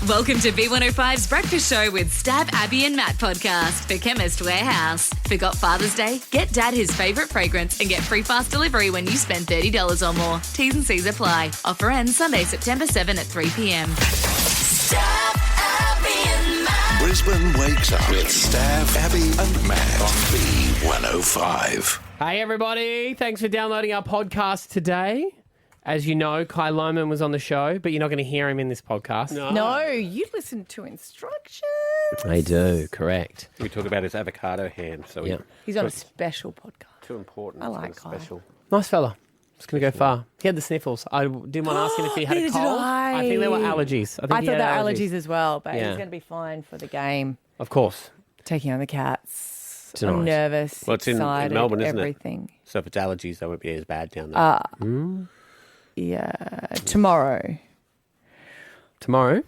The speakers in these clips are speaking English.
Welcome to B105's Breakfast Show with Stab, Abby and Matt podcast for Chemist Warehouse. Forgot Father's Day? Get Dad his favourite fragrance and get free fast delivery when you spend $30 or more. T's and C's apply. Offer ends Sunday, September 7 at 3 p.m. Stab, Abby and Matt. Brisbane wakes up with Stab, Abby and Matt on B105. Hey everybody, thanks for downloading our podcast today. As you know, Kai Lohman was on the show, but you're not going to hear him in this podcast. No, you listen to instructions. I do, correct. We talk about his avocado hand. So He's on a special podcast. too important. I It's like not special. Nice fella. It's going to go far. He had the sniffles. I didn't want to ask him if he had a Neither did cold. I. think there were allergies. I thought he had they were allergies as well, but Yeah. he's going to be fine for the game. Of course. Taking on the Cats. Tonight. I'm nervous, Well, it's in excited, Melbourne, isn't it? everything. So if it's allergies, that won't be as bad down there. Yeah, tomorrow. Tomorrow?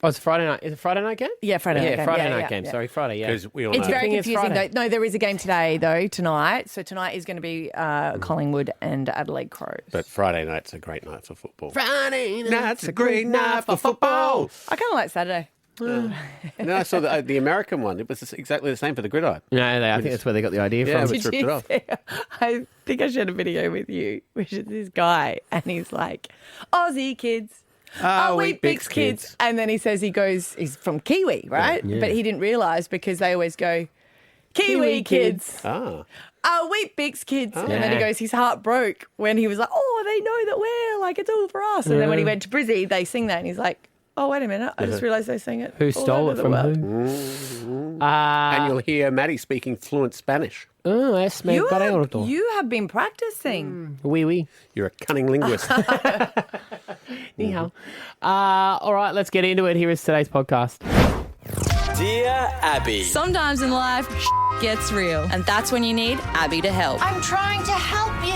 Oh, it's Friday night. Is it Friday night game? Yeah, Friday night game. Friday Yeah, night yeah, game. yeah. Sorry, Friday, yeah. Because we all It's know. very think it's confusing, though. Friday. No, there is a game today, though, tonight. So tonight is going to be Collingwood and Adelaide Crows. But Friday night's a great night for football. Friday night's a great night for football. I kind of like Saturday. No, I saw the American one. It was exactly the same for the gridiron. No, I think that's where they got the idea Yeah, from. we ripped it off. I think I shared a video with you, which is this guy, and he's like, Aussie kids. Oh, Wheat Bix kids. And then he says he's from Kiwi, right? Yeah. But he didn't realise because they always go, Kiwi kids. Ah. Oh, Wheat Bix kids. And then he Yeah. goes, his heart broke when he was like, oh, they know that we're like, it's all for us. And then when he went to Brizzy, they sing that and he's like, oh, wait a minute. I just realised they sing it. Who all stole over it the from world. who? And you'll hear Matty speaking fluent Spanish. Oh, es me pareo. You have been practicing. Oui, oui. You're a cunning linguist. Ni hao. All right, let's get into it. Here is today's podcast. Dear Abby. Sometimes in life, gets real. And that's when you need Abby to help. I'm trying to help you.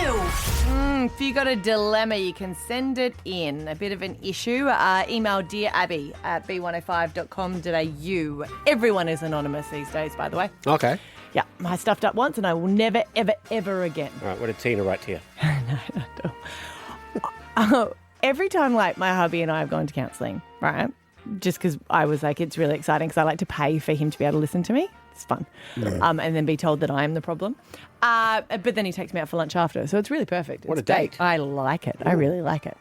If you got a dilemma, you can send it in. A bit of an issue. Email dearabby@b105.com.au. Everyone is anonymous these days, by the way. Okay. Yeah, I stuffed up once and I will never, ever, ever again. All right, what did Tina write to you? Every time, like, my hubby and I have gone to counselling, right? Just because I was like, it's really exciting because I like to pay for him to be able to listen to me. It's fun. And then be told that I am the problem. But then he takes me out for lunch after. So it's really perfect. What It's a great. date. I like it. I really like it.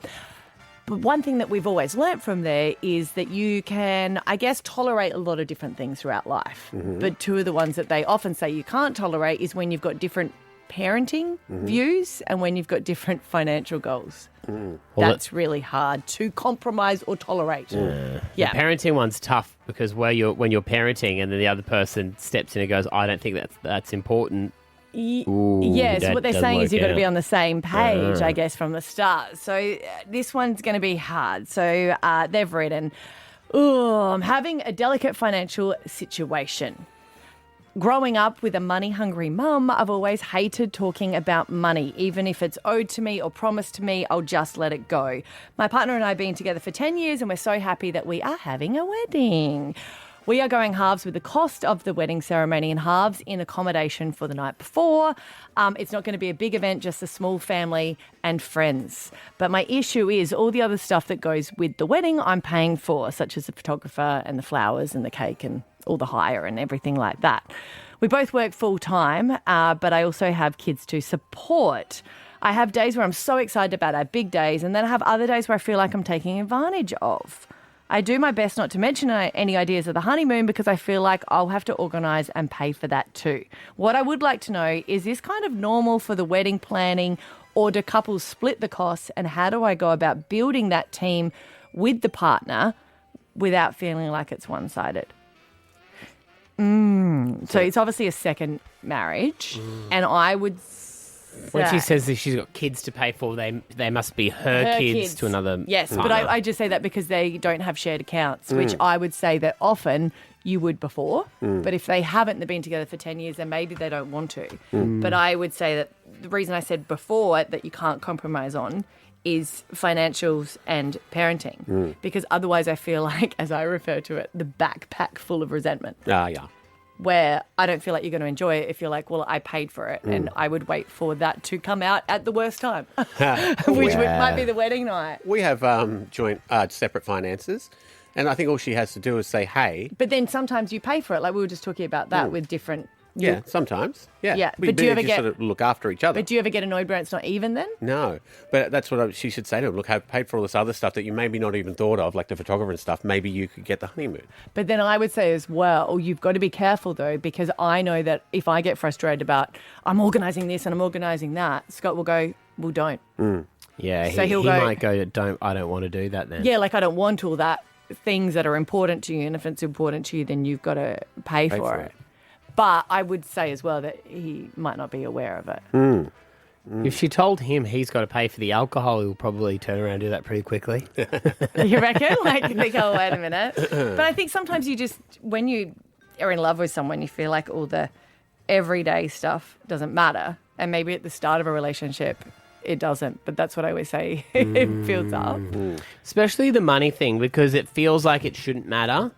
But one thing that we've always learnt from there is that you can, I guess, tolerate a lot of different things throughout life. But two of the ones that they often say you can't tolerate is when you've got different parenting views and when you've got different financial goals. That's really hard to compromise or tolerate. Yeah. The parenting one's tough because when you're parenting and then the other person steps in and goes, I don't think that's important. Yes, that what they're doesn't saying is work you've got to out. be on the same page, I guess, from the start. So this one's going to be hard. So they've written, I'm having a delicate financial situation. Growing up with a money-hungry mum, I've always hated talking about money. Even if it's owed to me or promised to me, I'll just let it go. My partner and I have been together for 10 years and we're so happy that we are having a wedding. We are going halves with the cost of the wedding ceremony and halves in accommodation for the night before. It's not going to be a big event, just a small family and friends. But my issue is all the other stuff that goes with the wedding I'm paying for, such as the photographer and the flowers and the cake and all the hire and everything like that. We both work full time, but I also have kids to support. I have days where I'm so excited about our big days, and then I have other days where I feel like I'm taking advantage of. I do my best not to mention any ideas of the honeymoon because I feel like I'll have to organise and pay for that too. What I would like to know is this kind of normal for the wedding planning, or do couples split the costs, and how do I go about building that team with the partner without feeling like it's one-sided? So it's obviously a second marriage, and I would When she says that she's got kids to pay for, they must be her kids to another. Yes, but partner. I just say that because they don't have shared accounts, which I would say that often you would before. But if they haven't, they've been together for 10 years, then maybe they don't want to. But I would say that the reason I said before that you can't compromise on is financials and parenting. Because otherwise I feel like, as I refer to it, the backpack full of resentment. Yeah. where I don't feel like you're going to enjoy it if you're like, well, I paid for it, and I would wait for that to come out at the worst time, which might be the wedding night. We have joint, separate finances, and I think all she has to do is say, hey. But then sometimes you pay for it. Like we were just talking about that with different... Yeah, sometimes. Yeah. Yeah, We but do you ever just sort of look after each other. But do you ever get annoyed when it's not even then? No, but that's what she should say to him. Look, I've paid for all this other stuff that you maybe not even thought of, like the photographer and stuff. Maybe you could get the honeymoon. But then I would say as well, you've got to be careful though, because I know that if I get frustrated about, I'm organising this and I'm organising that, Scott will go, well, don't. Yeah, So he he'll go- might go, I don't want to do that then. Yeah, like I don't want all that things that are important to you. And if it's important to you, then you've got to pay for it. But I would say as well that he might not be aware of it. If she told him he's got to pay for the alcohol, he'll probably turn around and do that pretty quickly. You reckon? Like, think, oh, wait a minute. But I think sometimes you just, when you are in love with someone, you feel like all the everyday stuff doesn't matter. And maybe at the start of a relationship, it doesn't. But that's what I always say. It builds up. Especially the money thing, because it feels like it shouldn't matter,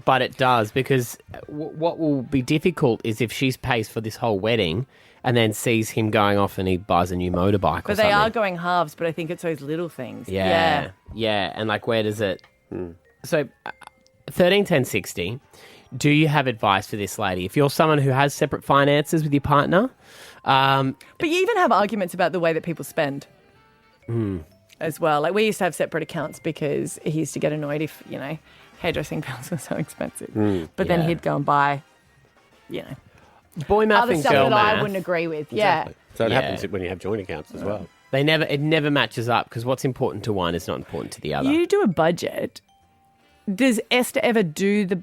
but it does. Because what will be difficult is if she pays for this whole wedding and then sees him going off and he buys a new motorbike But they are going halves, but I think it's those little things. Yeah. And like, where does it... So, 13, 10, 60, do you have advice for this lady? If you're someone who has separate finances with your partner... But you even have arguments about the way that people spend as well. Like, we used to have separate accounts because he used to get annoyed if, hairdressing bills were so expensive. But then he'd go and buy, Boy math other and stuff girl that math. I wouldn't agree with. Exactly. So it Yeah. happens when you have joint accounts as well. It never matches up because what's important to one is not important to the other. You do a budget. Does Esther ever do the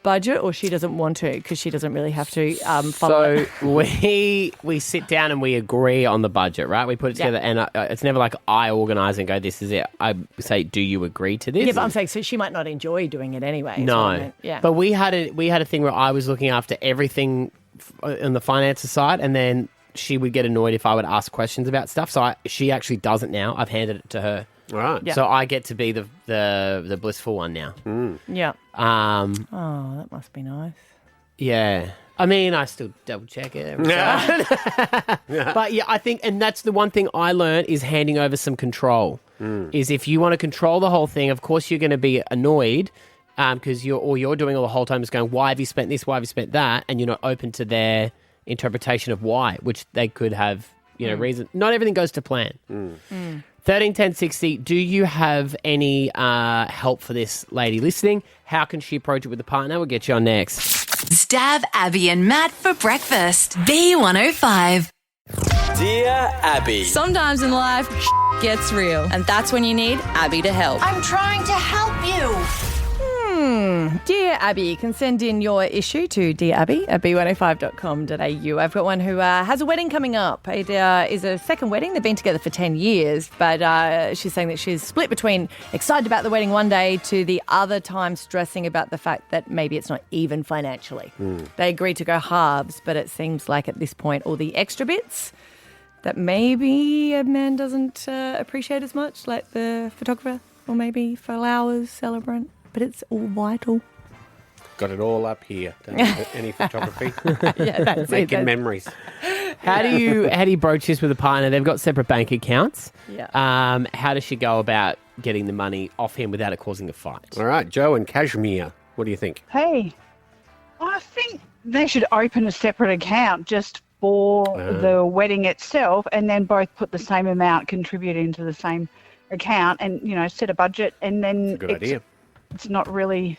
budget, or she doesn't want to because she doesn't really have to follow So it? we sit down and we agree on the budget, right? We put it together, and it's never like I organise and go, this is it. I say, do you agree to this? Yeah, but I'm saying, so she might not enjoy doing it anyway. is what I No. meant. Yeah. But we had a thing where I was looking after everything on the finances side, and then she would get annoyed if I would ask questions about stuff. So she actually does it now. I've handed it to her. All right. Yeah. So I get to be the blissful one now. Yeah. Oh, that must be nice. Yeah. I mean, I still double check it every time. But yeah, I think, and that's the one thing I learned is handing over some control. Is if you want to control the whole thing, of course you're going to be annoyed because you're doing all the whole time is going, why have you spent this? Why have you spent that? And you're not open to their interpretation of why, which they could have, reason. Not everything goes to plan. 13, 10, 60, do you have any help for this lady listening? How can she approach it with a partner? We'll get you on next. Stab Abby and Matt for breakfast. B105. Dear Abby. Sometimes in life, gets real. And that's when you need Abby to help. I'm trying to help you. Dear Abby, you can send in your issue to dearabby@b105.com.au. I've got one who has a wedding coming up. It is a second wedding. They've been together for 10 years, but she's saying that she's split between excited about the wedding one day to the other time stressing about the fact that maybe it's not even financially. They agreed to go halves, but it seems like at this point all the extra bits that maybe a man doesn't appreciate as much, like the photographer or maybe flowers, celebrant. But it's all vital. Got it all up here. Don't need any photography. Yeah, that's Making it. memories. How do you broach this with a partner? They've got separate bank accounts. Yeah. How does she go about getting the money off him without it causing a fight? All right, Joe and Kashmir. What do you think? Hey, I think they should open a separate account just for the wedding itself, and then both put the same amount, contribute into the same account, and set a budget, and then That's a good idea. It's not really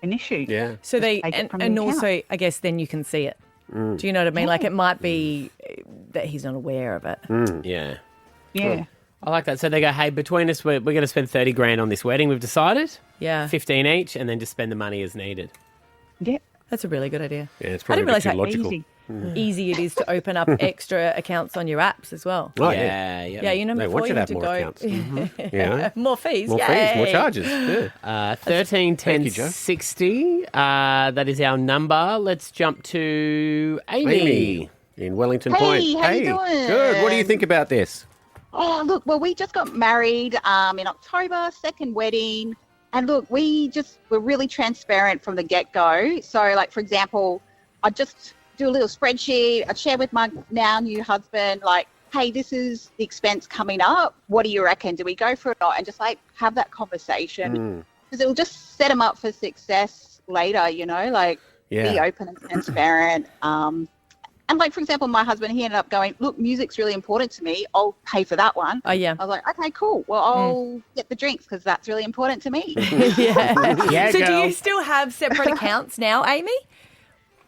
an issue. Yeah. So they, take it from and the also, I guess then you can see it. Do you know what I mean? Like it might be that he's not aware of it. Yeah. Yeah. I like that. So they go, hey, between us, we're going to spend 30 grand on this wedding. We've decided. Yeah. 15 each, and then just spend the money as needed. Yeah. That's a really good idea. Yeah, it's I probably didn't a bit too realise how logical. easy it is to open up extra accounts on your apps as well. Oh, yeah. Yeah, They before want you to have had more accounts. Yeah. More fees. More fees, more Yay. charges. Yeah. 13, 10, Thank you, Joe. 60. That is our number. Let's jump to Amy. In Wellington Hey, Point. how you doing? Good. What do you think about this? Oh, look, well, we just got married in October, second wedding. And look, we're really transparent from the get-go. So, like, for example, I'd just do a little spreadsheet. I'd share with my now new husband, like, hey, this is the expense coming up. What do you reckon? Do we go for it or not? And just like have that conversation, because it'll just set them up for success later, you know, like be open and transparent. And like, for example, my husband, he ended up going, look, music's really important to me. I'll pay for that one. Oh, yeah. I was like, okay, cool. Well, I'll get the drinks because that's really important to me. Yeah, So girl. do you still have separate accounts now, Amy?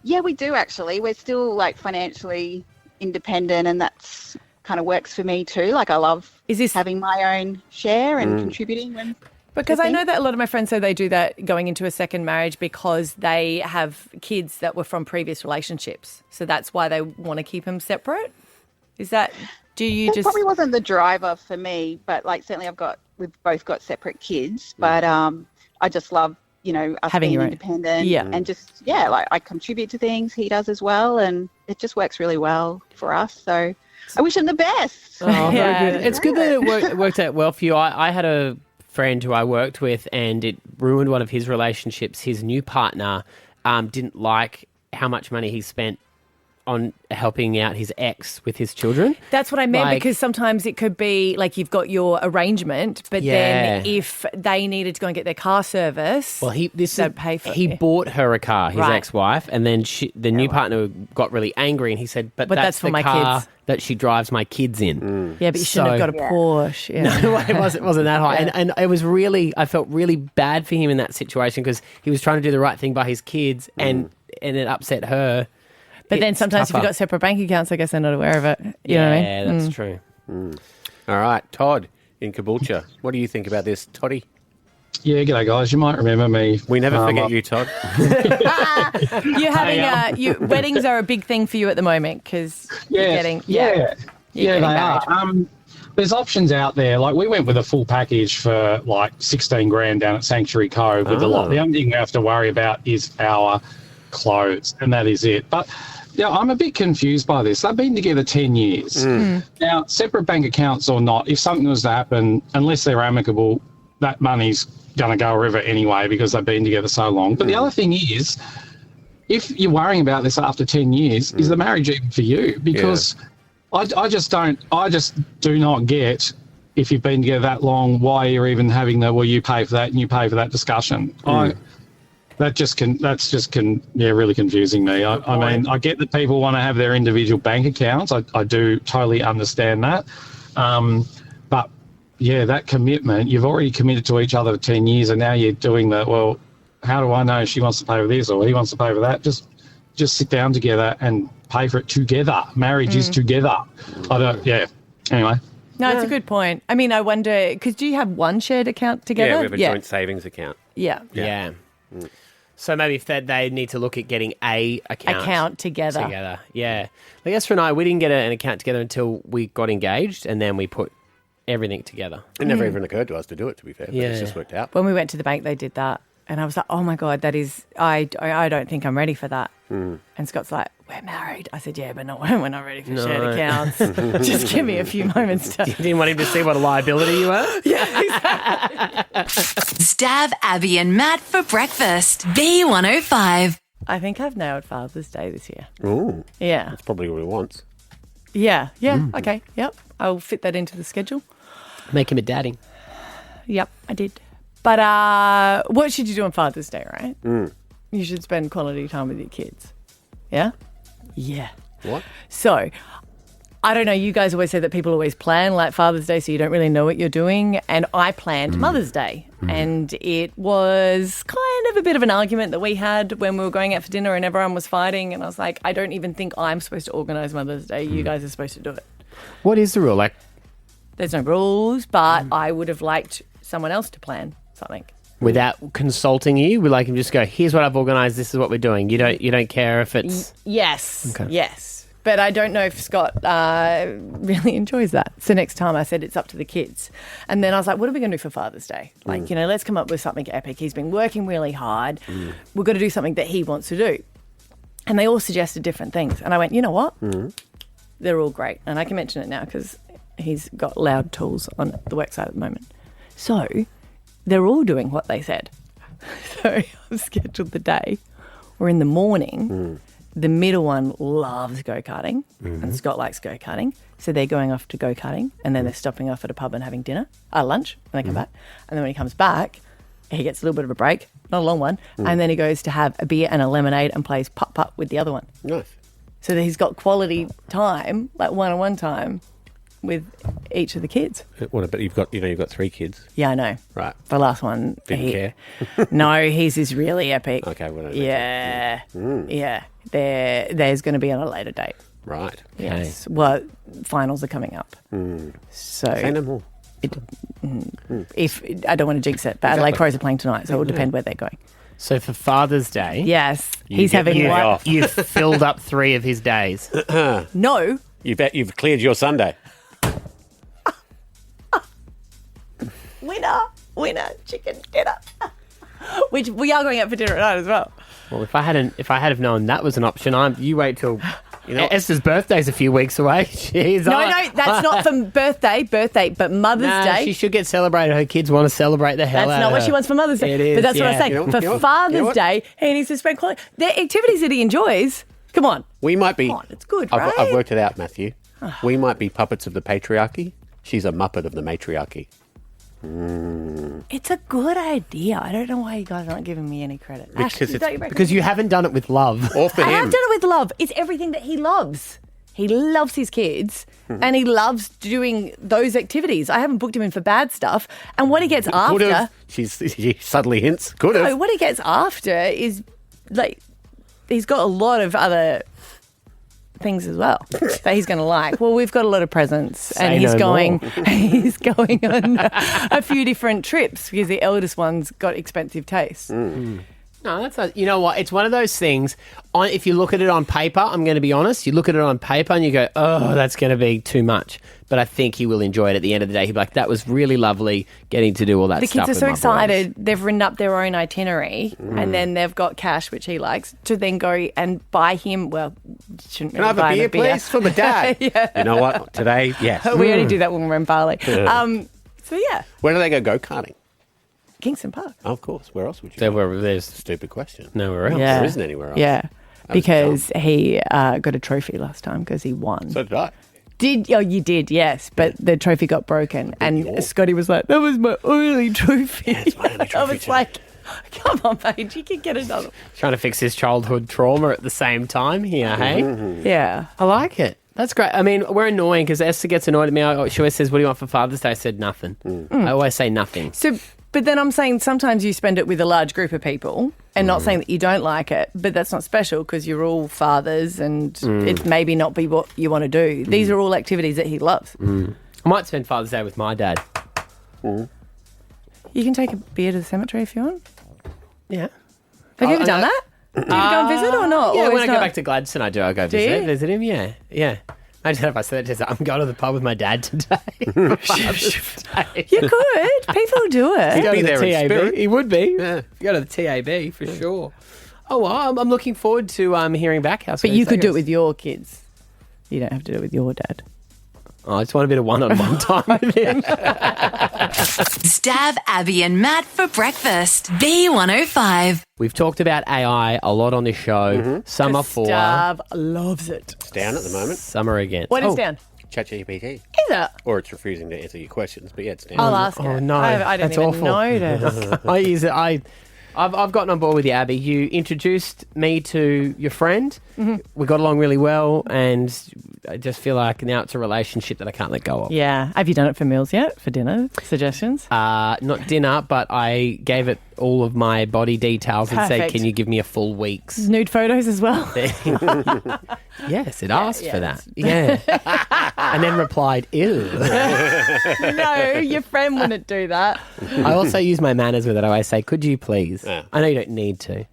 Yeah, we do actually. We're still like financially independent, and that's kind of works for me too. Like I love having my own share and contributing when. Because I know that a lot of my friends say they do that going into a second marriage because they have kids that were from previous relationships. So that's why they want to keep them separate. Is that, It probably wasn't the driver for me, but like certainly we've both got separate kids, but I just love, you know, us Having being your own. independent and just, like I contribute to things, he does as well, and it just works really well for us. So I wish him the best. Oh, very good. It's good that it worked out well for you. I had a friend who I worked with, and it ruined one of his relationships. His new partner didn't like how much money he spent on helping out his ex with his children. That's what I meant, Like- because sometimes it could be like you've got your arrangement, but then if they needed to go and get their car service, they'd pay for He it. bought her a car, his Right. ex-wife, and then the new partner got really angry, and he said, but that's for the my car kids." that she drives my kids in. Yeah, but you shouldn't have got a Porsche. Yeah. No, it wasn't that high. And it was really, I felt really bad for him in that situation because he was trying to do the right thing by his kids and it upset her. But then It's sometimes if tougher. you've got separate bank accounts, I guess they're not aware of it. You know what I mean? Yeah, that's true. All right, Todd in Caboolture. What do you think about this, Toddy? Yeah, g'day guys. You might remember me. We never forget you, Todd. You're having weddings are a big thing for you at the moment because you're getting they married. are. There's options out there. Like we went with a full package for like 16 grand down at Sanctuary Cove with a lot. The only thing we have to worry about is our clothes, and that is it. But I'm a bit confused by this. They've been together 10 years. Now, separate bank accounts or not, if something was to happen, unless they're amicable, that money's going to go a river anyway because they've been together so long. But the other thing is, if you're worrying about this after 10 years, is the marriage even for you? Because I just do not get, if you've been together that long, why you're even having you pay for that and you pay for that discussion. That's really confusing me. I mean, I get that people want to have their individual bank accounts. I do totally understand that. But that commitment, you've already committed to each other for 10 years and now you're doing how do I know she wants to pay for this or he wants to pay for that? Just sit down together and pay for it together. Marriage is together. Anyway. No, it's a good point. I mean, I wonder, because do you have one shared account together? Yeah, we have a joint savings account. Yeah. So maybe if they need to look at getting a account together. Yeah. Like Esther and I, we didn't get an account together until we got engaged, and then we put everything together. It never even occurred to us to do it, to be fair. But it's just worked out. When we went to the bank, they did that. And I was like, oh, my God, that is, I don't think I'm ready for that. And Scott's like, we're married. I said, yeah, but we're not ready for shared accounts. Just give me a few moments to... You didn't want him to see what a liability you were? Yeah, exactly. Stab Abby and Matt for breakfast. B105. I think I've nailed Father's Day this year. Ooh. Yeah. That's probably what he wants. Yeah. Okay. Yep. I'll fit that into the schedule. Make him a daddy. Yep, I did. But what should you do on Father's Day, right? You should spend quality time with your kids. Yeah? Yeah. What? So, I don't know, you guys always say that people always plan like Father's Day so you don't really know what you're doing. And I planned Mother's Day. And it was kind of a bit of an argument that we had when we were going out for dinner and everyone was fighting. And I was like, I don't even think I'm supposed to organise Mother's Day. You guys are supposed to do it. What is the rule? Like, There's no rules, but I would have liked someone else to plan something. without consulting you? We like him just go, here's what I've organised, this is what we're doing. You don't care if it's... Yes. Okay. Yes. But I don't know if Scott really enjoys that. So next time I said it's up to the kids. And then I was like, what are we going to do for Father's Day? Like, let's come up with something epic. He's been working really hard. We've got to do something that he wants to do. And they all suggested different things. And I went, you know what? They're all great. And I can mention it now because he's got loud tools on the worksite at the moment. So they're all doing what they said. So I've scheduled the day where in the morning The middle one loves go-karting, and Scott likes go-karting. So they're going off to go-karting, and then they're stopping off at a pub and having lunch, when they come back. And then when he comes back, he gets a little bit of a break, not a long one, and then he goes to have a beer and a lemonade and plays putt-putt with the other one. Nice. So that he's got quality time, like one-on-one time, with each of the kids. But you've got 3 kids. Yeah, I know. Right. The last one. Didn't care. No, his is really epic. Okay, well, yeah. Yeah. There's going to be on a later date. Right. Yes. Well, finals are coming up. So Say no more. if I don't want to jinx it, but Adelaide Crows are playing tonight, so it will depend where they're going. So for Father's Day, Yes, he's having you one. off. you've filled up 3 of his days. No, You've cleared your Sunday. winner, chicken dinner. Which we are going out for dinner at night as well. Well, if I had known that was an option, you wait till Esther's birthday's a few weeks away. Jeez, No, that's not for birthday, but Mother's Day. She should get celebrated. Her kids want to celebrate the hell That's out not of what her. she wants for Mother's Day. It is, but that's what I'm yeah. saying. You know For what? Father's Day, he needs to spend quality. The activities that he enjoys. Come on. We might be. Come on, it's good, I've right? worked it out, Matthew. We might be puppets of the patriarchy. She's a muppet of the matriarchy. It's a good idea. I don't know why you guys aren't giving me any credit. Because you haven't done it with love. Or for I have him. done it with love. It's everything that he loves. He loves his kids and he loves doing those activities. I haven't booked him in for bad stuff. And what he gets Could after, have. She subtly hints. Could have. no, what he gets after is like he's got a lot of other things as well that he's going to like. Well, we've got a lot of presents and Say he's no going more. he's going on a few different trips because the eldest one's got expensive tastes. No, you know what? It's one of those things. If you look at it on paper, I'm going to be honest. You look at it on paper and you go, "Oh, that's going to be too much." But I think he will enjoy it at the end of the day. He'll be like, "That was really lovely getting to do all that The stuff." kids are with so my boys." excited. They've written up their own itinerary and then they've got cash, which he likes, to then go and buy him. Well, shouldn't Can I really have buy a him beer, please, for my dad? Yeah. You know what? Today, yes. We only do that when we're in Bali. So yeah, Where do they go karting? Kingston Park. Oh, of course. Where else would you? There's Stupid question. nowhere else. Yeah. There isn't anywhere else. Yeah, was because he got a trophy last time because he won. So did I. You did, yes, but the trophy got broken, and yours. Scotty was like, "That was my only trophy." Yeah, it's my only I trophy was too. like, "Come on, mate, you can get another." Trying to fix his childhood trauma at the same time here, hey? Yeah, I like it. That's great. I mean, we're annoying because Esther gets annoyed at me. She always says, "What do you want for Father's Day?" I said nothing. I always say nothing. So, but then I'm saying sometimes you spend it with a large group of people and not saying that you don't like it, but that's not special because you're all fathers and it maybe not be what you want to do. These are all activities that he loves. I might spend Father's Day with my dad. You can take a beer to the cemetery if you want. Yeah. Have you ever done that? Do you go and visit or not? Yeah, Or when it's I go not- back to Gladstone, I do. I go Do you? visit him. Yeah, yeah. Imagine if I said that to I'm going to the pub with my dad today. for Father's Day. You could. People do it. Go be to the there in TAB. spirit. He would be. Yeah. Go to the TAB for sure. Oh, well, I'm looking forward to hearing back how. But you could do it with your kids. You don't have to do it with your dad. Oh, I just want a bit of one-on-one time with him. Stab Abby and Matt for breakfast. B105. We've talked about AI a lot on this show. Some are for, Stav loves it. It's down at the moment. some are against. What is Oh, down? ChatGPT. Is it? Or it's refusing to answer your questions, but yeah, it's down. I'll ask Oh, it. no, I didn't that's even awful. notice. I use it. I've gotten on board with you, Abby. You introduced me to your friend. We got along really well, and I just feel like now it's a relationship that I can't let go of. Yeah. Have you done it for meals yet? For dinner? Suggestions? Not dinner, but I gave it all of my body details and said, Perfect. "Can you give me a full week's?" Nude photos as well? Yes, it asked yeah, for that. Yeah, and then replied, "Ew." No, your friend wouldn't do that. I also use my manners with it. I always say, "Could you please?" Yeah. I know you don't need to.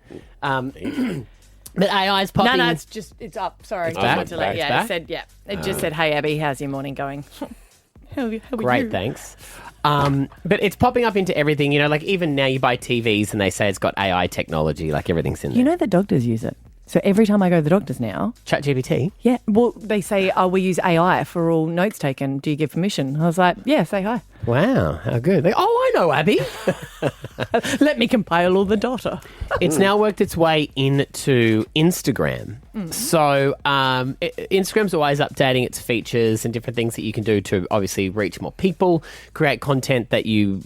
But AI is popping. No, it's up. Sorry. It's back? I to let- It's yeah, back? it said, yeah. It just said, "Hey, Abby, how's your morning going?" how are Great, you? thanks. But it's popping up into everything. You know, like even now you buy TVs and they say it's got AI technology. Like everything's in there. You know that doctors use it. So every time I go to the doctors now, ChatGPT. yeah, well, they say, "Oh, we use AI for all notes taken. Do you give permission?" I was like, "Yeah, say hi." Wow, how good. I know, Abby. Let me compile all the data. It's now worked its way into Instagram. So Instagram's always updating its features and different things that you can do to obviously reach more people, create content that you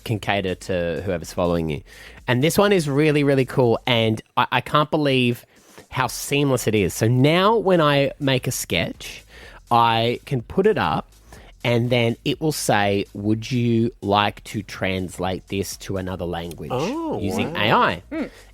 can cater to whoever's following you. And this one is really, really cool. And I can't believe how seamless it is. So now when I make a sketch, I can put it up and then it will say, would you like to translate this to another language using AI?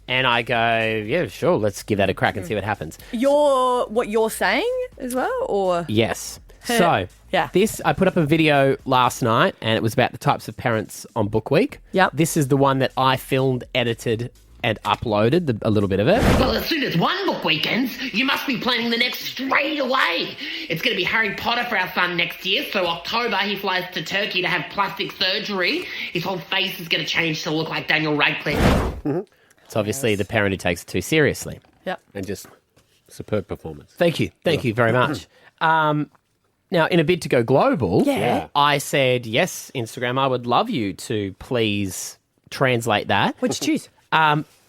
And I go, yeah, sure, let's give that a crack and see what happens. What you're saying as well, or? Yes. So Yeah. I put up a video last night and it was about the types of parents on Book Week. Yep. This is the one that I filmed, edited and uploaded a little bit of it. Well, as soon as one book weekends, you must be planning the next straight away. It's going to be Harry Potter for our son next year, so October he flies to Turkey to have plastic surgery. His whole face is going to change to look like Daniel Radcliffe. It's obviously the parent who takes it too seriously. Yep. And just superb performance. Thank you very much. Now, in a bid to go global, I said, yes, Instagram, I would love you to please translate that. What'd you choose?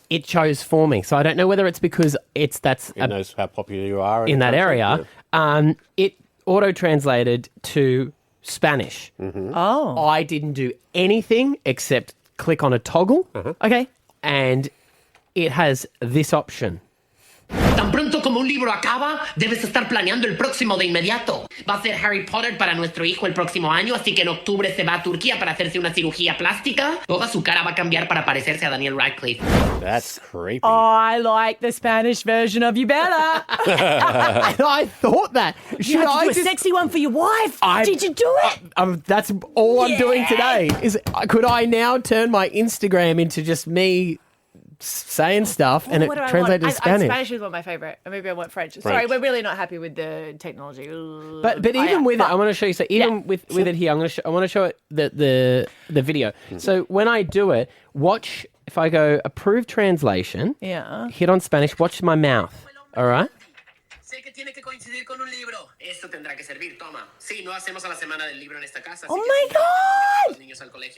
It chose for me. So I don't know whether it's because It knows how popular you are in that area. It auto-translated to Spanish. Oh. I didn't do anything except click on a toggle. Okay. And it has this option. Tan pronto como un libro acaba, debes estar planeando el próximo de inmediato. Va a ser Harry Potter para nuestro hijo el próximo año, así que en octubre se va a Turquía para hacerse una cirugía plástica. Toda su cara va a cambiar para parecerse a Daniel Radcliffe. That's creepy. I like the Spanish version of you better. I thought that. Should I do a sexy one for your wife? Did you do it? That's all I'm doing today. Could I now turn my Instagram into just me saying stuff and it translated to Spanish? Spanish is one of my favourite. Maybe I want French. Sorry, we're really not happy with the technology. But even with it, I want to show you. So even with it here, I want to show it the video. So when I do it, watch. If I go approve translation, hit on Spanish. Watch my mouth. All right. Sé que tiene que coincidir con un libro. Esto tendrá que servir. Toma. Sí, no hacemos a la semana del libro en esta casa. Oh my God!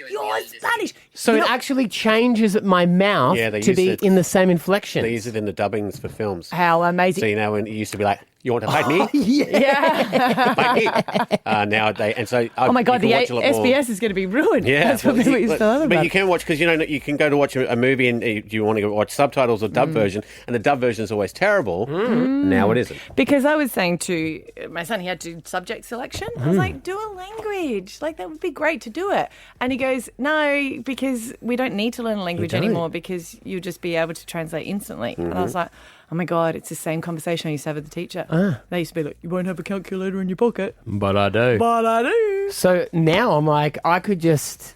You're Spanish. So it actually changes my mouth to be in the same inflection. They use it in the dubbings for films. How amazing. So when it used to be like, you want to bite me? Yeah. Bite me. Now oh my God, the SBS is going to be ruined. Yeah. That's what people used to love about. But you can watch, because you can go to watch a movie and you want to go watch subtitles or dub version, and the dub version is always terrible. Now it isn't. Because I was saying to my son, he had to do subject selection. I was like, do a language. Like, that would be great to do it. And he goes, no, because we don't need to learn a language anymore, because you'll just be able to translate instantly. And I was like, oh my God, it's the same conversation I used to have with the teacher. They used to be like, you won't have a calculator in your pocket. But I do. So now I'm like, I could just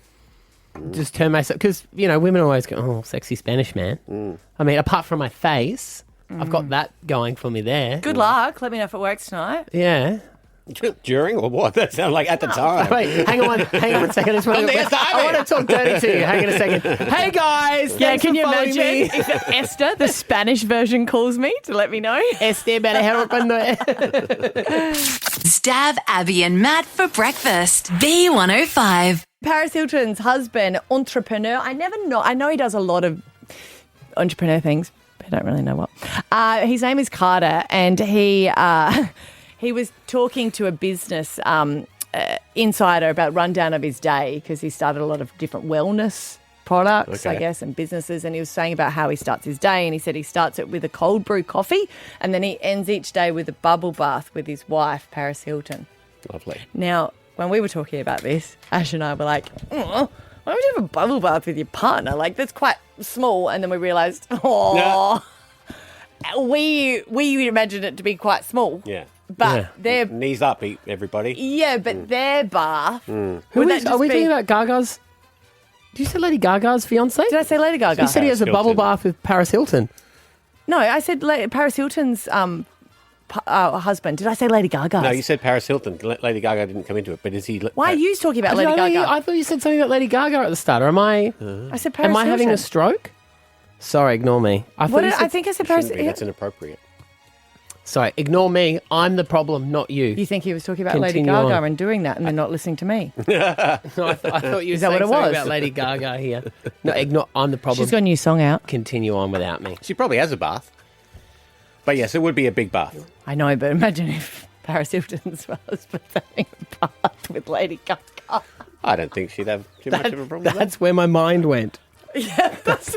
turn myself, because, women always go, oh, sexy Spanish man. I mean, apart from my face, I've got that going for me there. Good luck. Let me know if it works tonight. Yeah. During or what? That sounds like at the time. Wait, hang on a second. I want to talk dirty to you. Hang on a second. Hey guys, can you imagine if Esther, the Spanish version, calls me to let me know? Esther, better help cuando. Stab Abby and Matt for breakfast. B105. Paris Hilton's husband, entrepreneur. I know he does a lot of entrepreneur things, but I don't really know what. His name is Carter, and he was talking to a business insider about rundown of his day, because he started a lot of different wellness products, I guess, and businesses. And he was saying about how he starts his day. And he said he starts it with a cold brew coffee, and then he ends each day with a bubble bath with his wife, Paris Hilton. Lovely. Now, when we were talking about this, Ash and I were like, why would you have a bubble bath with your partner? Like, that's quite small. And then we realised, we imagined it to be quite small. Yeah. But their knees up, everybody. Yeah, but their bath. Are we talking about Gaga's? Did you say Lady Gaga's fiance? Did I say Lady Gaga? You said he has a bubble bath with Paris Hilton. No, I said Paris Hilton's husband. Did I say Lady Gaga? No, you said Paris Hilton. Lady Gaga didn't come into it, but is he? Why are you talking about Lady Gaga? I thought you said something about Lady Gaga at the start. Or am I? I said Paris Hilton. Am I having a stroke? Sorry, ignore me. I think I said Paris. That's inappropriate. Sorry, ignore me. I'm the problem, not you. You think he was talking about Continue Lady Gaga on. and doing that and then not listening to me? No, I thought you were Is that what saying it something was? about Lady Gaga here. No, ignore. I'm the problem. She's got a new song out. Continue on without me. She probably has a bath. But yes, it would be a big bath. I know, but imagine if Paris Hilton's husband having a bath with Lady Gaga. I don't think she'd have too much of a problem with that. That's where my mind went. Yeah, That's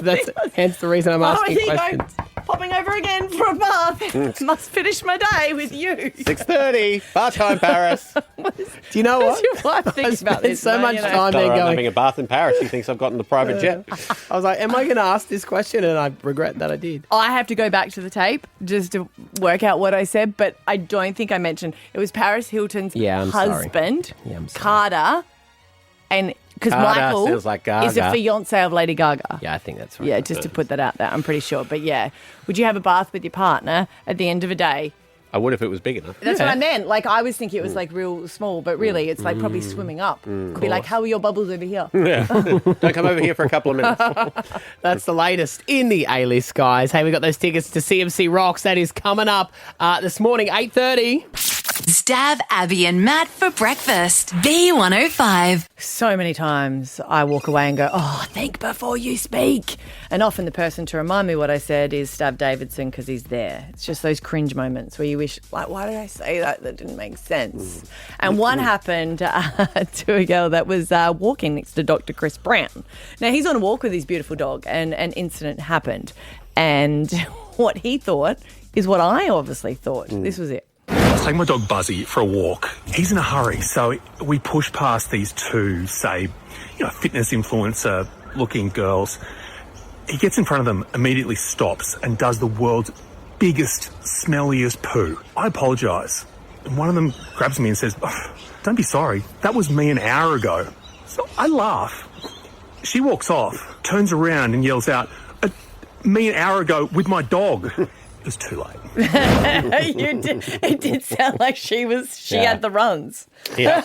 hence the reason I'm asking here you questions. go. Popping over again for a bath. Must finish my day with you. 6:30, bath time, Paris. Do you know what? Your wife thinks about this. so mate, much you know. time Tell there her I'm going. having a bath in Paris. She thinks I've gotten the private jet. I was like, am I going to ask this question? And I regret that I did. I have to go back to the tape just to work out what I said, but I don't think I mentioned it was Paris Hilton's I'm sorry. husband, I'm sorry. Carter, and because Carter Michael sounds like Gaga. is a fiance of Lady Gaga. Yeah, I think that's right. Yeah, just to put that out there, I'm pretty sure. But yeah, would you have a bath with your partner at the end of a day? I would if it was big enough. That's what I meant. Like, I was thinking it was like real small, but really it's like probably swimming up. Could be like, how are your bubbles over here? Yeah. Don't come over here for a couple of minutes. That's the latest in the A-list, guys. Hey, we got those tickets to CMC Rocks. That is coming up this morning, 8:30. Stab Abby and Matt for breakfast. B105. So many times I walk away and go, oh, think before you speak. And often the person to remind me what I said is Stab Davidson because he's there. It's just those cringe moments where you wish, like, why did I say that? That didn't make sense. And one happened to a girl that was walking next to Dr. Chris Brown. Now, he's on a walk with his beautiful dog and an incident happened. And what he thought is what I obviously thought. This was it. I was taking my dog Buzzy for a walk. He's in a hurry, so we push past these two, say, fitness influencer looking girls. He gets in front of them, immediately stops and does the world's biggest, smelliest poo. I apologise. And one of them grabs me and says, oh, don't be sorry. That was me an hour ago. So I laugh. She walks off, turns around and yells out, me an hour ago with my dog. It was too late. It did sound like she had the runs. Yeah.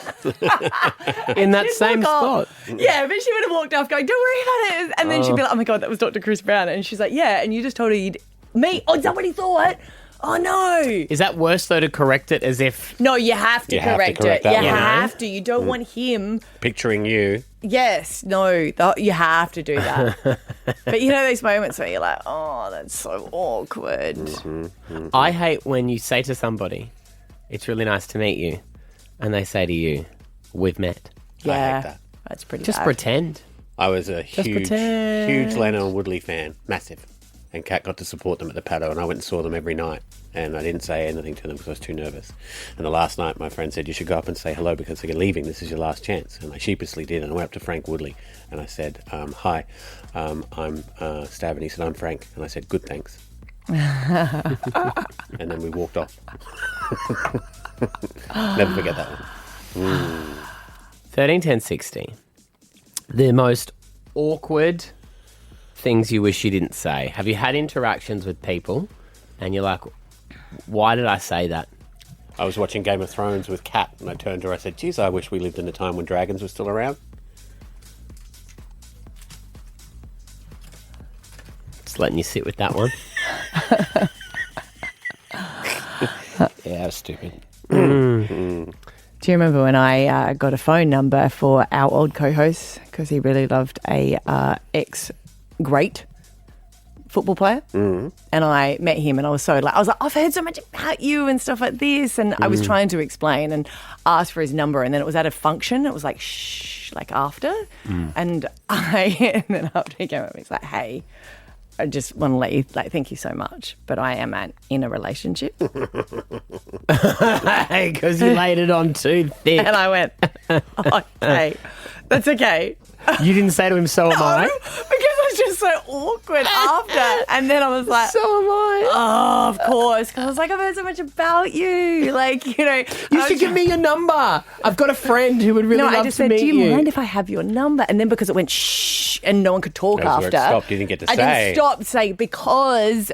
In that same spot. Yeah, but she would have walked off going, don't worry about it. And then she'd be like, oh my God, that was Dr. Chris Brown. And she's like, yeah. And you just told her me? Oh, is that what he thought? Oh, no. Is that worse, though, to correct it as if... No, you have to correct it. You that one. have to. You don't want him... Picturing you. Yes, no, you have to do that. But you know those moments where you're like, oh, that's so awkward. I hate when you say to somebody, it's really nice to meet you, and they say to you, we've met. Yeah, I hate that. that's pretty Just bad. pretend. I was a huge Lennon and Woodley fan. Massive. And Kat got to support them at the paddo, and I went and saw them every night. And I didn't say anything to them because I was too nervous. And the last night, my friend said, you should go up and say hello because they're leaving. This is your last chance. And I sheepishly did. And I went up to Frank Woodley, and I said, hi, I'm Stav. And he said, I'm Frank. And I said, good, thanks. And then we walked off. Never forget that one. 13, 10, 16. The most awkward things you wish you didn't say. Have you had interactions with people and you're like, why did I say that? I was watching Game of Thrones with Kat, and I turned to her, I said, geez, I wish we lived in a time when dragons were still around. Just letting you sit with that one. Yeah, that was stupid. Do you remember when I got a phone number for our old co-host because he really loved a ex-great football player? And I met him and I was like, I've heard so much about you and stuff like this. And I was trying to explain and ask for his number. And then it was at a function. It was like, shh, like after. And then after he came up, he's like, hey, I just want to let you, thank you so much, but I am in a relationship. Hey, because you laid it on too thick. And I went, okay, that's okay. You didn't say to him, so am I? Because it was just so awkward after. And then I was like, So am I. oh, of course. Because I was like, I've heard so much about you. Like, You should give me your number. I've got a friend who would really love I just to said, meet do you mind if I have your number? And then because it went shh and no one could talk That was after. where it stopped. You didn't get to I say. didn't stop to say because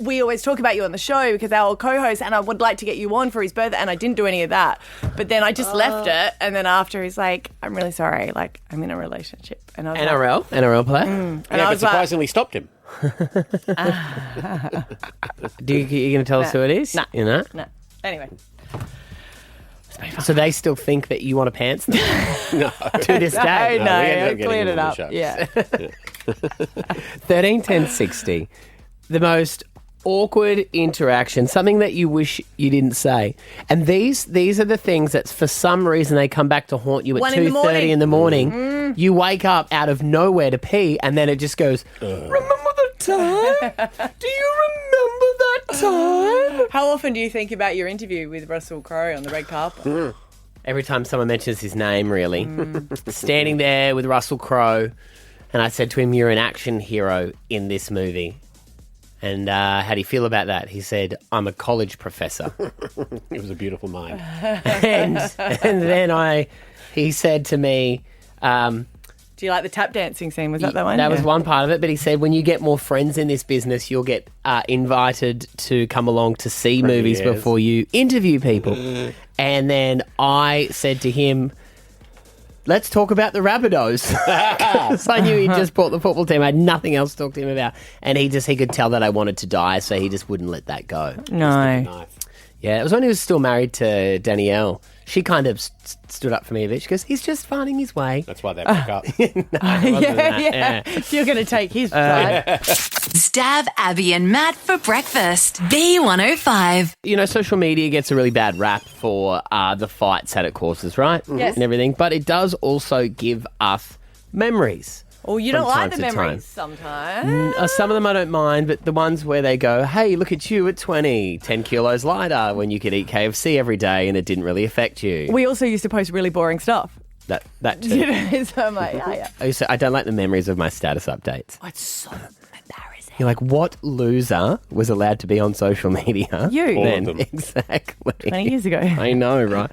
we always talk about you on the show because our co-host and I would like to get you on for his birthday and I didn't do any of that. But then I just left it and then after he's like, I'm really sorry. Like, I'm in a relationship. And I was NRL player? And Yeah, I but was surprisingly stopped him. You going to tell us who it is? No. You know? No. Anyway. So they still think that you want to pants them? No. To this day? No, we ended up I getting cleared him it on up. the show. Yeah. 13, 10, 60. The most awkward interaction, something that you wish you didn't say. And these are the things that for some reason they come back to haunt you at 2:30 in the morning. You wake up out of nowhere to pee and then it just goes, remember the time? Do you remember that time? How often do you think about your interview with Russell Crowe on the red carpet? Every time someone mentions his name, really. Standing there with Russell Crowe, and I said to him, you're an action hero in this movie. And how do you feel about that? He said, I'm a college professor. It was a beautiful mind. and then he said to me... do you like the tap dancing scene? Was that one? That was one part of it, but he said when you get more friends in this business, you'll get invited to come along to see movies before you interview people. And then I said to him, let's talk about the Rabbitohs. So I knew he'd just bought the football team. I had nothing else to talk to him about. And he could tell that I wanted to die, so he just wouldn't let that go. No. Yeah, it was when he was still married to Danielle. She kind of stood up for me a bit. She goes, he's just finding his way. That's why they broke up. Yeah. You're going to take his side. Stab Abby and Matt for breakfast. B105. You know, social media gets a really bad rap for the fights that it causes, right? Yes. And everything. But it does also give us memories. Oh, you from don't like time the to memories sometimes. Some of them I don't mind, but the ones where they go, hey, look at you at 20, 10 kilos lighter when you could eat KFC every day and it didn't really affect you. We also used to post really boring stuff. That too. You know, so I'm like, yeah. I don't like the memories of my status updates. Oh, it's so embarrassing. You're like, what loser was allowed to be on social media? You. All then? of them. Exactly. 20 years ago. I know, right?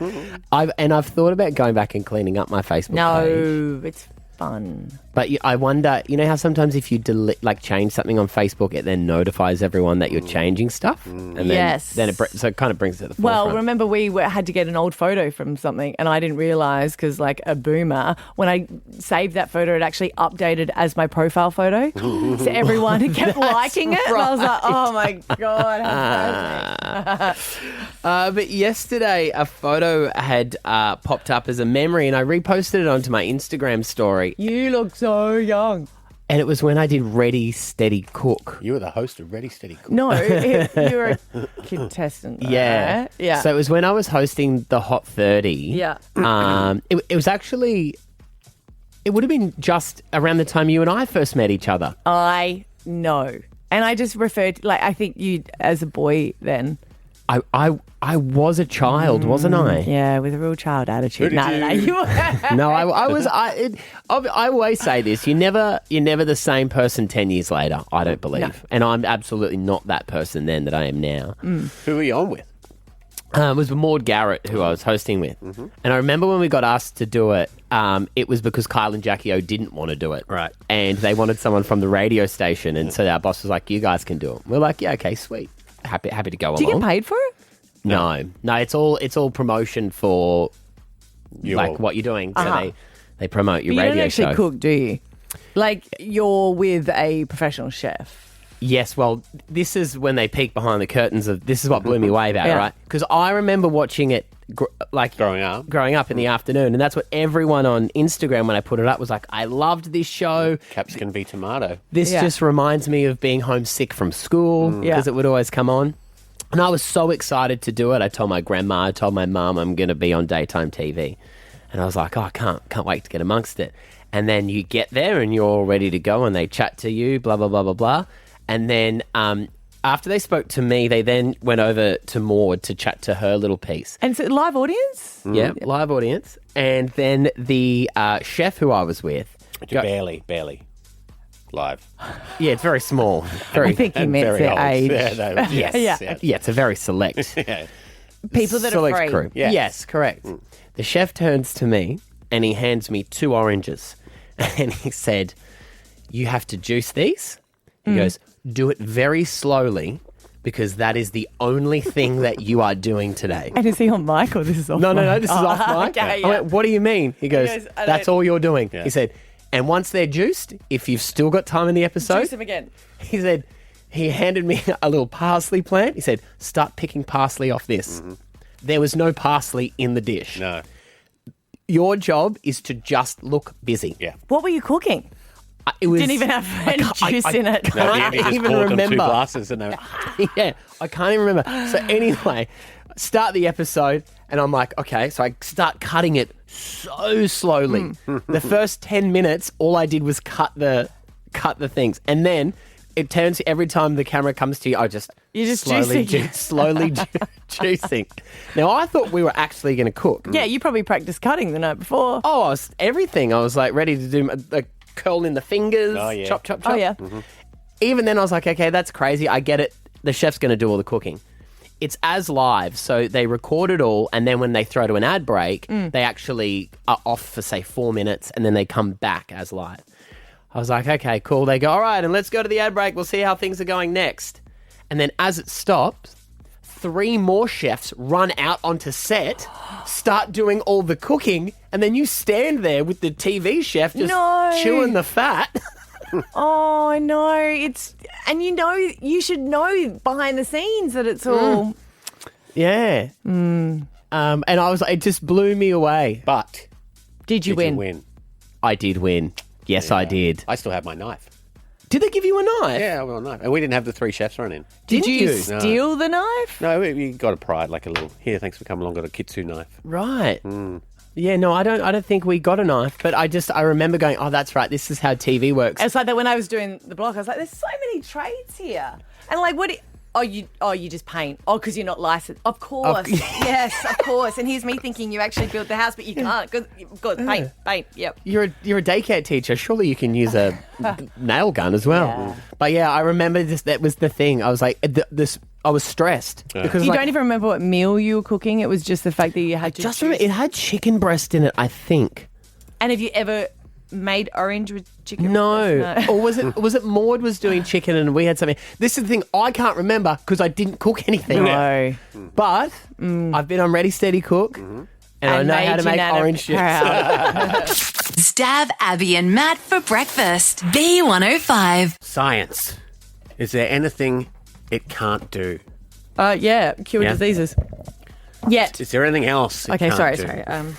I've thought about going back and cleaning up my Facebook page. No, it's fun. But I wonder, you know how sometimes if you change something on Facebook, it then notifies everyone that you're changing stuff? And then, Yes. Then it kind of brings it to the Well, forefront. remember we had to get an old photo from something and I didn't realise because like a boomer, when I saved that photo, it actually updated as my profile photo. So everyone kept liking it. And I was like, oh my God. How embarrassing. But yesterday, a photo had popped up as a memory and I reposted it onto my Instagram story. You look so young. And it was when I did Ready, Steady, Cook. You were the host of Ready, Steady, Cook. No, you're a contestant. Though, Yeah. right? Yeah. So it was when I was hosting the Hot 30. Yeah. It was actually, it would have been just around the time you and I first met each other. I know. And I just referred, I think you as a boy then. I was a child, wasn't I? Yeah, with a real child attitude. Who did No. No, I was. I always say this: you're never the same person 10 years later. I don't believe, No. and I'm absolutely not that person then that I am now. Who were you on with? It was Maud Garrett who I was hosting with, and I remember when we got asked to do it. It was because Kyle and Jackie O didn't want to do it, Right. And they wanted someone from the radio station, and so our boss was like, "You guys can do it." We're like, "Yeah, okay, sweet, happy to go along." Do you get paid for it? No, it's all promotion for what you're doing. So they promote your But you radio don't actually show. cook, do you? Like you're with a professional chef. Yes, well, this is when they peek behind the curtains of. This is what blew me away about it, Yeah. right? Because I remember watching it Growing up. in the afternoon, and that's what everyone on Instagram when I put it up was like, "I loved this show. Caps can be tomato. This Yeah. just reminds me of being homesick from school because Yeah. it would always come on." And I was so excited to do it. I told my grandma, I told my mum, I'm going to be on daytime TV. And I was like, oh, I can't wait to get amongst it. And then you get there and you're all ready to go and they chat to you, blah, blah, blah, blah, blah. And then after they spoke to me, they then went over to Maud to chat to her little piece. And it's a live audience? Yeah, live audience. And then the chef who I was with. Barely. Live. Yeah, it's very small. Very, I think he meant very their old. age. Yeah, no, yes. yeah, it's a very select People that select are free. crew. Yes. Yes, correct. The chef turns to me and he hands me 2 oranges and he said, you have to juice these. He goes, do it very slowly because that is the only thing that you are doing today. And is he on mic or this is off No, mic? this is off mic. Okay, I went, what do you mean? He goes, goes, I that's don't- all you're doing. Yeah. He said, And once they're juiced, if you've still got time in the episode, Juice them again. he said, he handed me a little parsley plant. He said, start picking parsley off this. There was no parsley in the dish. No. Your job is to just look busy. Yeah. What were you cooking? It was, Didn't even have any juice in it. No, Andy just even poured them 2 remember. glasses and they were... Yeah, I can't even remember. So anyway, start the episode and I'm like, okay, so I start cutting it so slowly. The first 10 minutes, all I did was cut the things. And then it turns every time the camera comes to you, I just You're just slowly juicing. slowly juicing. Now, I thought we were actually going to cook. Yeah, you probably practiced cutting the night before. Oh, I was everything. I was like ready to do the curl in the fingers, Oh, yeah. chop, chop, chop. Oh, yeah. Even then, I was like, okay, that's crazy. I get it. The chef's going to do all the cooking. It's as live, so they record it all, and then when they throw to an ad break, they actually are off for, say, 4 minutes, and then they come back as live. I was like, okay, cool. They go, all right, and let's go to the ad break. We'll see how things are going next. And then as it stops, 3 more chefs run out onto set, start doing all the cooking, and then you stand there with the TV chef just chewing the fat. Oh, I know. And you should know behind the scenes that it's all. Yeah. And I was like, it just blew me away. But Did you win? I did win. Yes, I did. I still have my knife. Did they give you a knife? Yeah, well, a knife. And we didn't have the 3 chefs running. Did you you? steal the knife? No, we got a pride, like a little, here, thanks for coming along, got a Kitsu knife. Right. Yeah, no, I don't think we got a knife, but I remember going, oh, that's right, this is how TV works. It's like that when I was doing the blog, I was like, there's so many trades here. And like, you just paint. Oh, because you're not licensed. Of course. Yes, of course. And here's me thinking you actually built the house, but you can't because paint. Yep. You're a daycare teacher. Surely you can use a nail gun as well. Yeah. But yeah, I remember that was the thing. I was like, I was stressed because You don't even remember what meal you were cooking. It was just the fact that you had to just remember it had chicken breast in it, I think. And have you ever made orange with chicken? No. Or was it Maud was doing chicken and we had something? This is the thing I can't remember because I didn't cook anything. No. But I've been on Ready Steady Cook and I know how to make orange chips. Stab Abby and Matt for breakfast. B105. Science. Is there anything it can't do? Yeah, cure diseases. Yet. Is there anything else it Okay, can't sorry. do?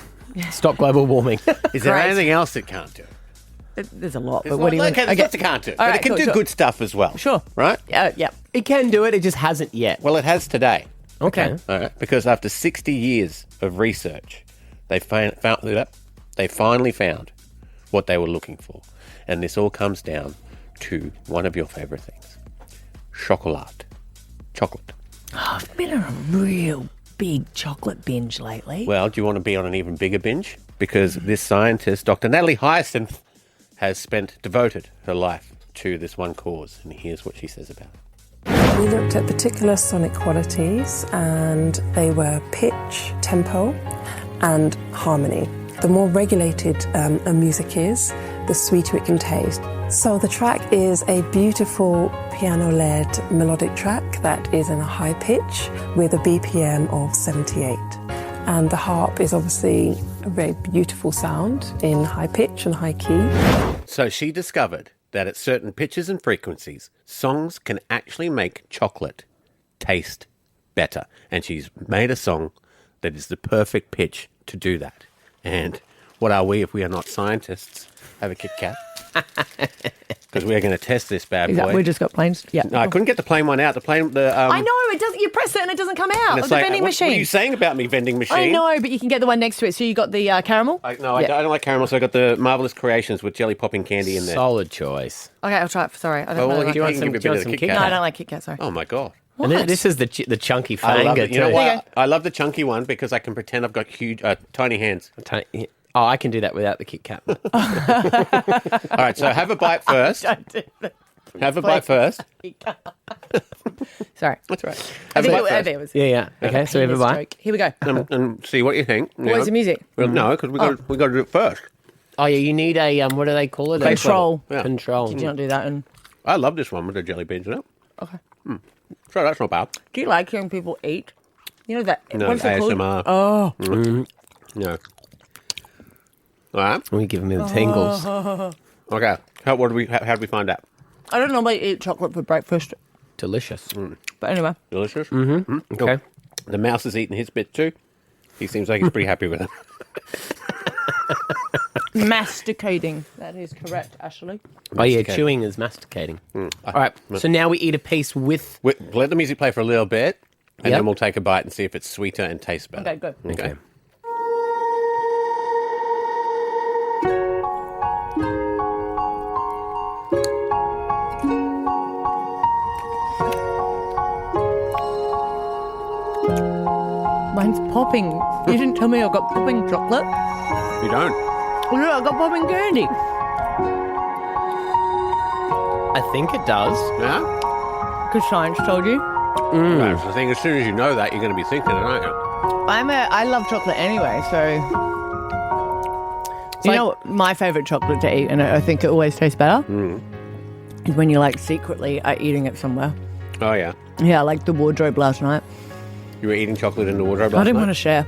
Stop global warming. Is there Great. anything else it can't do? There's a lot, There's but what do you okay, want? there's lots it can't do. All But right, it can cool, do sure. good stuff as well. Sure. Right? Yeah. It can do it, it just hasn't yet. Well, it has today. Okay. All right, because after 60 years of research, they finally found what they were looking for. And this all comes down to one of your favourite things. Chocolate. I've been on a real big chocolate binge lately. Well, do you want to be on an even bigger binge? Because this scientist, Dr. Natalie Hyacinth, has devoted her life to this one cause. And here's what she says about it. We looked at particular sonic qualities, and they were pitch, tempo, and harmony. The more regulated a music is, the sweeter it can taste. So the track is a beautiful piano-led melodic track that is in a high pitch with a BPM of 78. And the harp is obviously a very beautiful sound in high pitch and high key. So she discovered that at certain pitches and frequencies, songs can actually make chocolate taste better. And she's made a song that is the perfect pitch to do that. And what are we if we are not scientists? Have a Kit Kat. Because we are going to test this bad boy. We just got planes. Yeah. No, I couldn't get the plain one out. I know it doesn't. You press it and it doesn't come out. and The it's like, vending machine. What are you saying about me, vending machine? I know, but you can get the one next to it. So you got the caramel. I don't like caramel, so I got the Marvelous Creations with jelly popping candy in there. Solid choice. Okay, I'll try it. Sorry, I don't Oh, well, know. you can give me a bit of the Kit Kat. No, I don't like Kit Kat. Sorry. Oh my god. And this is the chunky I love fanger it. You know too. what? I love the chunky one because I can pretend I've got huge, tiny hands. Oh, I can do that without the Kit Kat. All right, so have a bite first. Don't do that. Have a bite first. Sorry. That's all right. I Have a think bite first. it was. Yeah. Okay, so we have a bite. Here we go. And see what you think. Where's the music? Well, no, because we got to do it first. Oh yeah, you need a what do they call it? Control. Yeah. Control. Did you not do that? And I love this one with the jelly beans in it. okay. So that's not bad. Do you like hearing people eat? You know that. No, what's it called? ASMR. Oh. No. All right. We give me the tingles. Okay. How did we find out? I don't normally eat chocolate for breakfast, Delicious. but anyway. Delicious. Mm-hmm. Okay. The mouse is eating his bit too. He seems like he's pretty happy with it. Masticating. That is correct, Ashley. Oh, yeah, chewing is masticating. All right, so now we eat a piece with... Let the music play for a little bit, and Yep. then we'll take a bite and see if it's sweeter and tastes better. Okay, good. Okay. Mine's popping. You didn't tell me I got popping chocolate. You don't? Oh, no, I got popping candy. I think it does. Yeah? Because science told you. Right, so I think as soon as you know that, you're going to be thinking it, aren't you? I love chocolate anyway, so... You know what my favourite chocolate to eat, and I think it always tastes better, is when you, like, secretly are eating it somewhere. Oh, yeah. Yeah, like the wardrobe last night. You were eating chocolate in the wardrobe last I didn't night? want to share.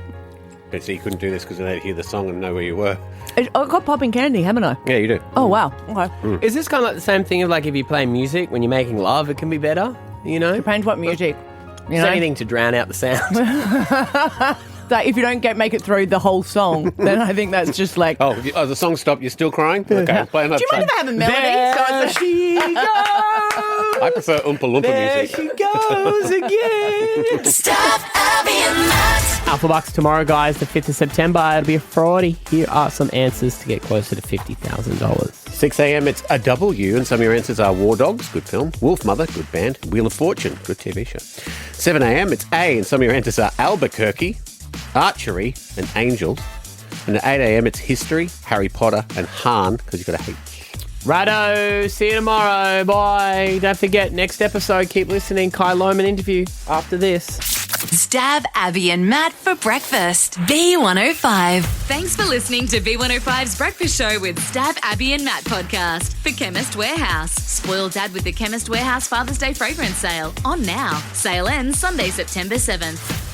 Okay, so you couldn't do this because they'd hear the song and know where you were. I got popping candy, haven't I? Yeah, you do. Oh, wow. Okay. Is this kind of like the same thing of like if you play music, when you're making love, it can be better, you know? Depends what music. You It's know? anything to drown out the sound. That if you don't make it through the whole song, then I think that's just like... Oh, the song stopped. You're still crying? Okay, play another Do you mind if I have a melody? There So she goes. I prefer Oompa Loompa There music. she goes again. Steph, Abby, and Matt. Alpha Bucks tomorrow, guys, the 5th of September. It'll be a Friday. Here are some answers to get closer to $50,000. 6 a.m. it's A W, and some of your answers are War Dogs, good film. Wolf Mother, good band. Wheel of Fortune, good TV show. 7 a.m. it's A, and some of your answers are Albuquerque, Archery, and Angels. And at 8 a.m. it's History, Harry Potter, and Han, because you've got a H. Righto, see you tomorrow. Bye. Don't forget, next episode, keep listening. Kai Lohman interview after this. Stab Abby and Matt for breakfast. B105. Thanks for listening to B105's Breakfast Show with Stab Abby and Matt podcast for Chemist Warehouse. Spoil Dad with the Chemist Warehouse Father's Day fragrance sale. On now. Sale ends Sunday, September 7th.